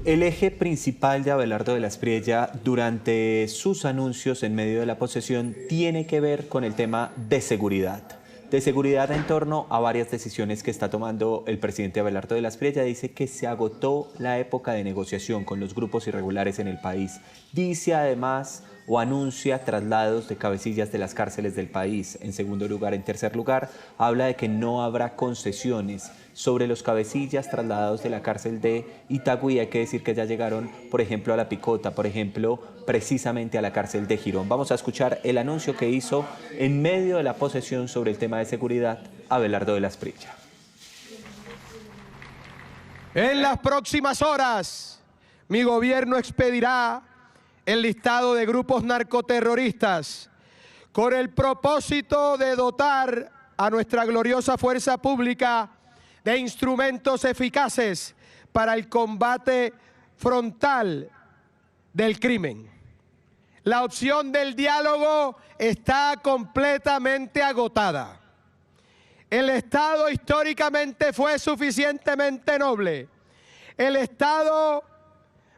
El eje principal de Abelardo de la Espriella durante sus anuncios en medio de la posesión tiene que ver con el tema de seguridad en torno a varias decisiones que está tomando el presidente Abelardo de la Espriella. Dice que se agotó la época de negociación con los grupos irregulares en el país. Dice además o anuncia traslados de cabecillas de las cárceles del país. En segundo lugar, en tercer lugar, habla de que no habrá concesiones sobre los cabecillas trasladados de la cárcel de Itagüí. Hay que decir que ya llegaron, por ejemplo, a La Picota, por ejemplo, precisamente a la cárcel de Girón. Vamos a escuchar el anuncio que hizo en medio de la posesión sobre el tema de seguridad Abelardo de la Espriella. En las próximas horas, mi gobierno expedirá el listado de grupos narcoterroristas con el propósito de dotar a nuestra gloriosa fuerza pública de instrumentos eficaces para el combate frontal del crimen. La opción del diálogo está completamente agotada. El Estado históricamente fue suficientemente noble. El Estado,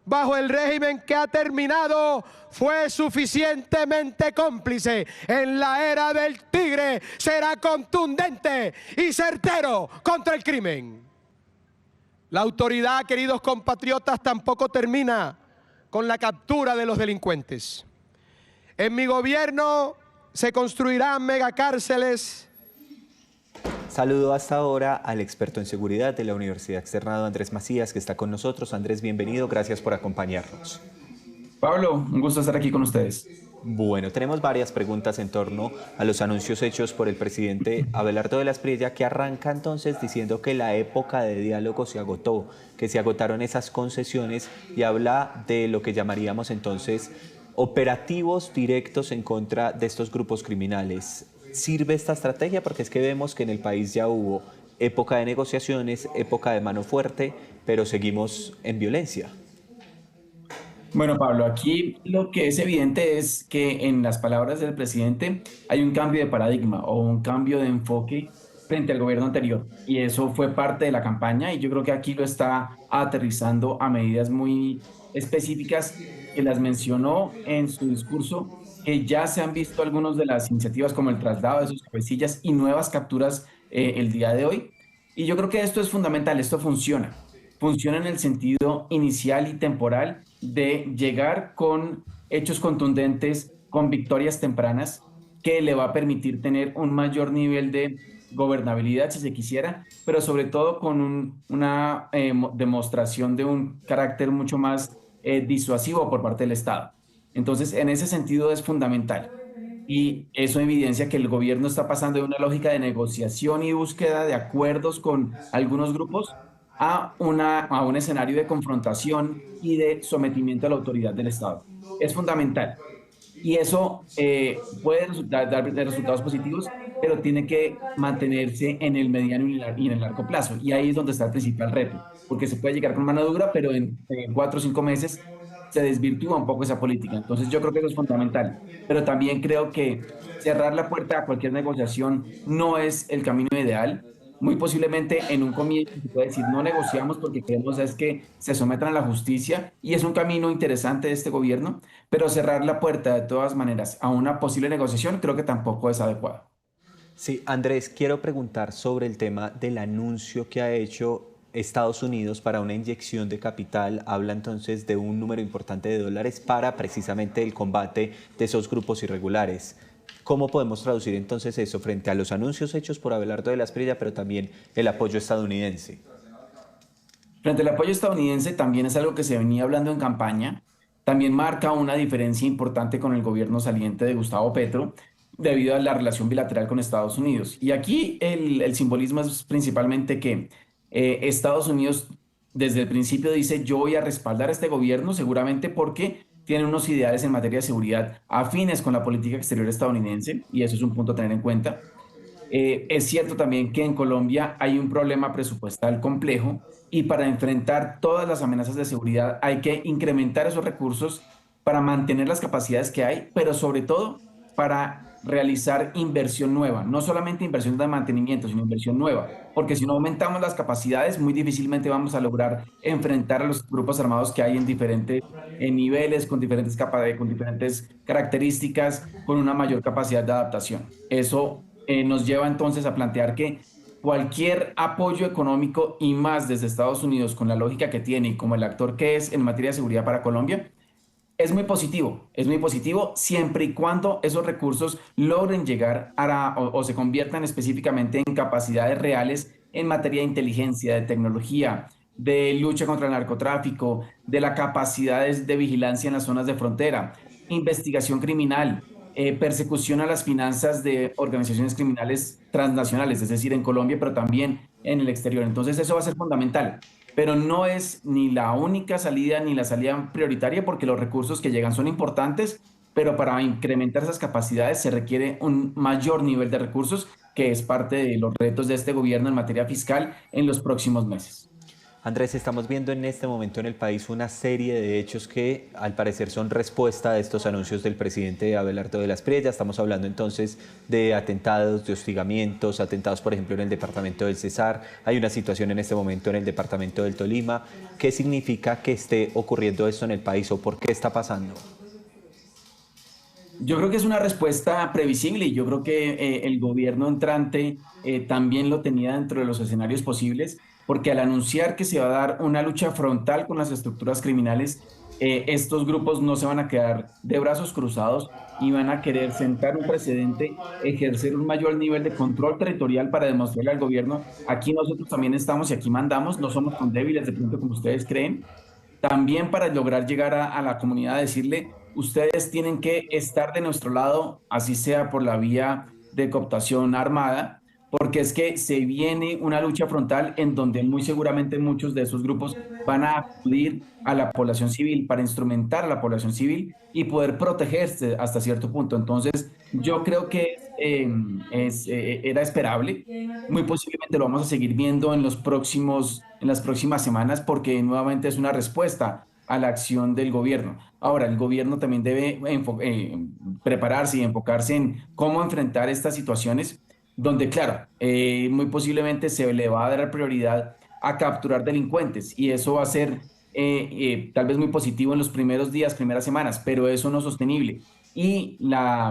bajo el régimen que ha terminado, fue suficientemente cómplice. En la era del tigre será contundente y certero contra el crimen. La autoridad, queridos compatriotas, tampoco termina con la captura de los delincuentes. En mi gobierno se construirán megacárceles. Saludo hasta ahora al experto en seguridad de la Universidad Externado, Andrés Macías, que está con nosotros. Andrés, bienvenido, gracias por acompañarnos. Pablo, un gusto estar aquí con ustedes. Bueno, tenemos varias preguntas en torno a los anuncios hechos por el presidente Abelardo de la Espriella, que arranca entonces diciendo que la época de diálogo se agotó, que se agotaron esas concesiones, y habla de lo que llamaríamos entonces operativos directos en contra de estos grupos criminales. ¿Sirve esta estrategia? Porque es que vemos que en el país ya hubo época de negociaciones, época de mano fuerte, pero seguimos en violencia. Bueno, Pablo, aquí lo que es evidente es que en las palabras del presidente hay un cambio de paradigma o un cambio de enfoque frente al gobierno anterior. Y eso fue parte de la campaña y yo creo que aquí lo está aterrizando a medidas muy específicas que las mencionó en su discurso, que ya se han visto algunas de las iniciativas como el traslado de sus cabecillas y nuevas capturas el día de hoy. Y yo creo que esto es fundamental, esto funciona. Funciona en el sentido inicial y temporal de llegar con hechos contundentes, con victorias tempranas, que le va a permitir tener un mayor nivel de gobernabilidad, si se quisiera, pero sobre todo con una demostración de un carácter mucho más disuasivo por parte del Estado. Entonces, en ese sentido es fundamental. Y eso evidencia que el gobierno está pasando de una lógica de negociación y búsqueda de acuerdos con algunos grupos a un escenario de confrontación y de sometimiento a la autoridad del Estado. Es fundamental. Y eso puede dar resultados positivos, pero tiene que mantenerse en el mediano y en el largo plazo. Y ahí es donde está el principal reto, porque se puede llegar con mano dura, pero en 4 o 5 meses se desvirtúa un poco esa política. Entonces yo creo que eso es fundamental. Pero también creo que cerrar la puerta a cualquier negociación no es el camino ideal. Muy posiblemente en un comienzo se puede decir no negociamos porque queremos es que se sometan a la justicia y es un camino interesante de este gobierno, pero cerrar la puerta de todas maneras a una posible negociación creo que tampoco es adecuado. Sí, Andrés, quiero preguntar sobre el tema del anuncio que ha hecho Estados Unidos para una inyección de capital. Habla entonces de un número importante de dólares para precisamente el combate de esos grupos irregulares. ¿Cómo podemos traducir entonces eso frente a los anuncios hechos por Abelardo de la Espriella, pero también el apoyo estadounidense? Frente al apoyo estadounidense también es algo que se venía hablando en campaña. También marca una diferencia importante con el gobierno saliente de Gustavo Petro debido a la relación bilateral con Estados Unidos. Y aquí el simbolismo es principalmente que Estados Unidos desde el principio dice yo voy a respaldar a este gobierno seguramente porque tienen unos ideales en materia de seguridad afines con la política exterior estadounidense y eso es un punto a tener en cuenta. Es cierto también que en Colombia hay un problema presupuestal complejo y para enfrentar todas las amenazas de seguridad hay que incrementar esos recursos para mantener las capacidades que hay, pero sobre todo para realizar inversión nueva, no solamente inversión de mantenimiento, sino inversión nueva, porque si no aumentamos las capacidades, muy difícilmente vamos a lograr enfrentar a los grupos armados que hay en diferentes niveles, con diferentes con diferentes características, con una mayor capacidad de adaptación. Eso nos lleva entonces a plantear que cualquier apoyo económico y más desde Estados Unidos, con la lógica que tiene y como el actor que es en materia de seguridad para Colombia, es muy positivo siempre y cuando esos recursos logren llegar o se conviertan específicamente en capacidades reales en materia de inteligencia, de tecnología, de lucha contra el narcotráfico, de las capacidades de vigilancia en las zonas de frontera, investigación criminal, persecución a las finanzas de organizaciones criminales transnacionales, es decir, en Colombia, pero también en el exterior. Entonces eso va a ser fundamental, pero no es ni la única salida ni la salida prioritaria porque los recursos que llegan son importantes, pero para incrementar esas capacidades se requiere un mayor nivel de recursos, que es parte de los retos de este gobierno en materia fiscal en los próximos meses. Andrés, estamos viendo en este momento en el país una serie de hechos que al parecer son respuesta de estos anuncios del presidente Abelardo de la Espriella. Estamos hablando entonces de atentados, de hostigamientos, atentados por ejemplo en el departamento del Cesar. Hay una situación en este momento en el departamento del Tolima. ¿Qué significa que esté ocurriendo esto en el país o por qué está pasando? Yo creo que es una respuesta previsible y yo creo que el gobierno entrante también lo tenía dentro de los escenarios posibles, porque al anunciar que se va a dar una lucha frontal con las estructuras criminales, estos grupos no se van a quedar de brazos cruzados y van a querer sentar un precedente, ejercer un mayor nivel de control territorial para demostrarle al gobierno, aquí nosotros también estamos y aquí mandamos, no somos tan débiles de pronto como ustedes creen. También para lograr llegar a la comunidad, decirle, ustedes tienen que estar de nuestro lado, así sea por la vía de cooptación armada, porque es que se viene una lucha frontal en donde muy seguramente muchos de esos grupos van a acudir a la población civil para instrumentar a la población civil y poder protegerse hasta cierto punto. Entonces, yo creo que era esperable. Muy posiblemente lo vamos a seguir viendo en las próximas semanas porque nuevamente es una respuesta a la acción del gobierno. Ahora, el gobierno también debe prepararse y enfocarse en cómo enfrentar estas situaciones donde, claro, muy posiblemente se le va a dar prioridad a capturar delincuentes y eso va a ser tal vez muy positivo en los primeros días, primeras semanas, pero eso no es sostenible. Y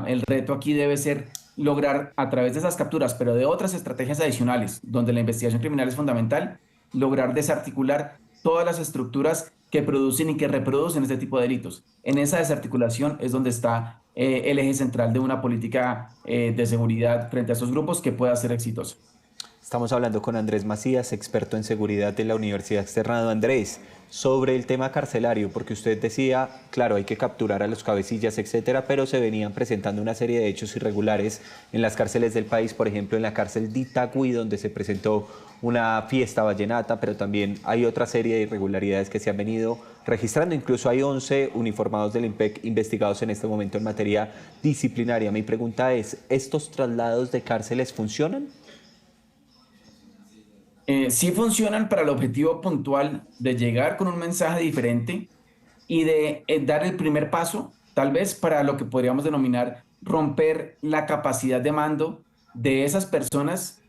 el reto aquí debe ser lograr a través de esas capturas, pero de otras estrategias adicionales, donde la investigación criminal es fundamental, lograr desarticular todas las estructuras que producen y que reproducen este tipo de delitos. En esa desarticulación es donde está el eje central de una política de seguridad frente a estos grupos que pueda ser exitosa. Estamos hablando con Andrés Macías, experto en seguridad de la Universidad Externado. Andrés, sobre el tema carcelario, porque usted decía, claro, hay que capturar a los cabecillas, etcétera, pero se venían presentando una serie de hechos irregulares en las cárceles del país, por ejemplo, en la cárcel de Itagüí, donde se presentó una fiesta vallenata, pero también hay otra serie de irregularidades que se han venido registrando. Incluso hay 11 uniformados del IMPEC investigados en este momento en materia disciplinaria. Mi pregunta es, ¿estos traslados de cárceles funcionan? Sí funcionan para el objetivo puntual de llegar con un mensaje diferente y de dar el primer paso, tal vez para lo que podríamos denominar romper la capacidad de mando de esas personas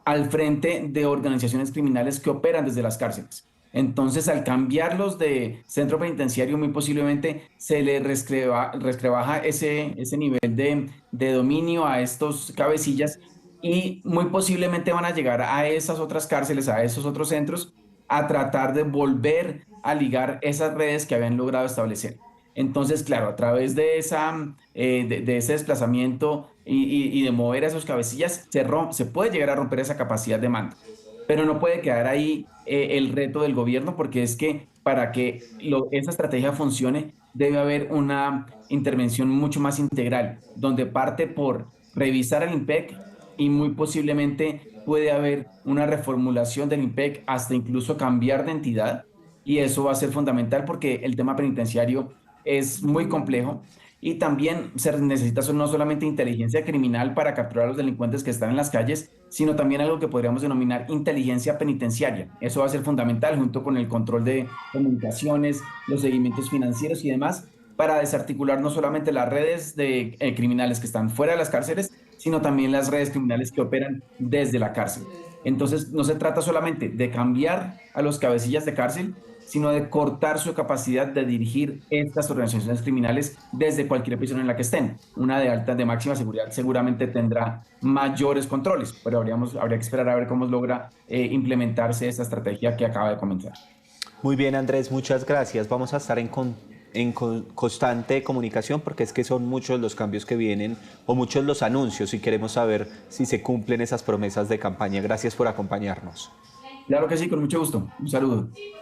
al frente de organizaciones criminales que operan desde las cárceles. Entonces, al cambiarlos de centro penitenciario, muy posiblemente se le rescrebaja ese nivel de dominio a estos cabecillas y muy posiblemente van a llegar a esas otras cárceles, a esos otros centros, a tratar de volver a ligar esas redes que habían logrado establecer. Entonces, claro, a través de ese desplazamiento y de mover a esos cabecillas, se puede llegar a romper esa capacidad de mando. Pero no puede quedar ahí el reto del gobierno, porque es que para que esa estrategia funcione, debe haber una intervención mucho más integral, donde parte por revisar el IMPEC, y muy posiblemente puede haber una reformulación del IMPEC, hasta incluso cambiar de entidad, y eso va a ser fundamental porque el tema penitenciario es muy complejo y también se necesita no solamente inteligencia criminal para capturar a los delincuentes que están en las calles, sino también algo que podríamos denominar inteligencia penitenciaria. Eso va a ser fundamental junto con el control de comunicaciones, los seguimientos financieros y demás, para desarticular no solamente las redes de criminales que están fuera de las cárceles, sino también las redes criminales que operan desde la cárcel. Entonces, no se trata solamente de cambiar a los cabecillas de cárcel, sino de cortar su capacidad de dirigir estas organizaciones criminales desde cualquier prisión en la que estén. Una de máxima seguridad seguramente tendrá mayores controles, pero habría que esperar a ver cómo logra implementarse esta estrategia que acaba de comenzar. Muy bien, Andrés, muchas gracias. Vamos a estar en constante comunicación porque es que son muchos los cambios que vienen o muchos los anuncios y queremos saber si se cumplen esas promesas de campaña. Gracias por acompañarnos. Claro que sí, con mucho gusto. Un saludo.